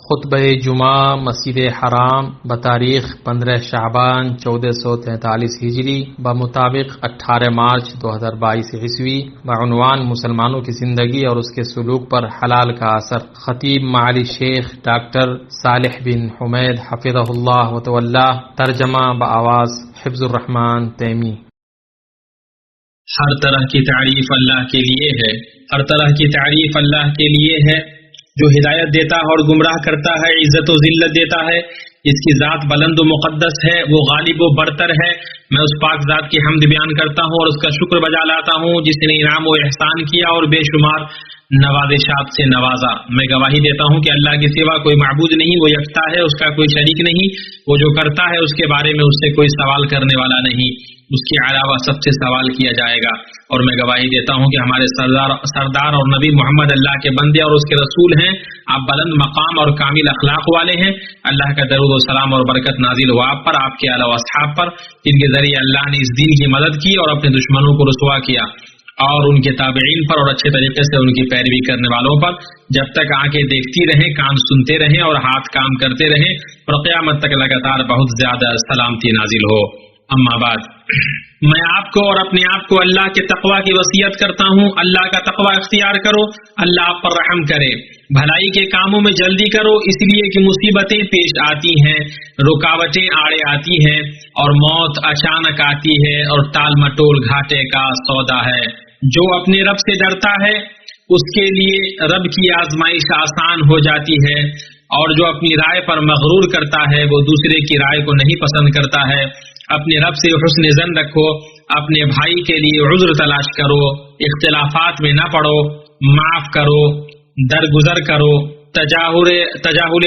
خطبہ جمعہ مسجد حرام بتاریخ 15 شعبان 1443 ہجری بمطابق 18 مارچ 2022 عیسوی بعنوان مسلمانوں کی زندگی اور اس کے سلوک پر حلال کا اثر، خطیب معالی شیخ ڈاکٹر صالح بن حمید حفظہ اللہ وتولہ، ترجمہ بآواز حفظ الرحمان تیمی۔ ہر طرح کی تعریف اللہ کے لیے ہے، ہر طرح کی تعریف اللہ کے لیے ہے جو ہدایت دیتا ہے اور گمراہ کرتا ہے، عزت و ذلت دیتا ہے، جس کی ذات بلند و مقدس ہے، وہ غالب و برتر ہے۔ میں اس پاک ذات کی حمد بیان کرتا ہوں اور اس کا شکر بجا لاتا ہوں جس نے انعام و احسان کیا اور بے شمار نوازشات سے نوازا۔ میں گواہی دیتا ہوں کہ اللہ کے سوا کوئی معبود نہیں، وہ یکتا ہے، اس کا کوئی شریک نہیں، وہ جو کرتا ہے اس کے بارے میں اس سے کوئی سوال کرنے والا نہیں، اس کے علاوہ سب سے سوال کیا جائے گا۔ اور میں گواہی دیتا ہوں کہ ہمارے سردار اور نبی محمد اللہ کے بندے اور اس کے رسول ہیں۔ آپ بلند مقام اور کامل اخلاق والے ہیں۔ اللہ کا درود و سلام اور برکت نازل ہو آپ پر، آپ کے آل و اصحاب پر، جن کے ذریعے اللہ نے اس دین کی مدد کی اور اپنے دشمنوں کو رسوا کیا، اور ان کے تابعین پر اور اچھے طریقے سے ان کی پیروی کرنے والوں پر، جب تک آنکھیں دیکھتی رہیں، کان سنتے رہیں اور ہاتھ کام کرتے رہیں، اور قیامت تک لگاتار بہت زیادہ سلامتی نازل ہو۔ اما بعد، میں آپ کو اور اپنے آپ کو اللہ کے تقوی کی وصیت کرتا ہوں۔ اللہ کا تقوی اختیار کرو، اللہ آپ پر رحم کرے۔ بھلائی کے کاموں میں جلدی کرو، اس لیے کہ مصیبتیں پیش آتی ہیں، رکاوٹیں آڑے آتی ہیں، اور موت اچانک آتی ہے، اور ٹال مٹول گھاٹے کا سودا ہے۔ جو اپنے رب سے ڈرتا ہے اس کے لیے رب کی آزمائش آسان ہو جاتی ہے، اور جو اپنی رائے پر مغرور کرتا ہے وہ دوسرے کی رائے کو نہیں پسند کرتا ہے۔ اپنے رب سے حسن ظن رکھو، اپنے بھائی کے لیے عذر تلاش کرو، اختلافات میں نہ پڑو، معاف کرو، درگزر کرو، تجاہل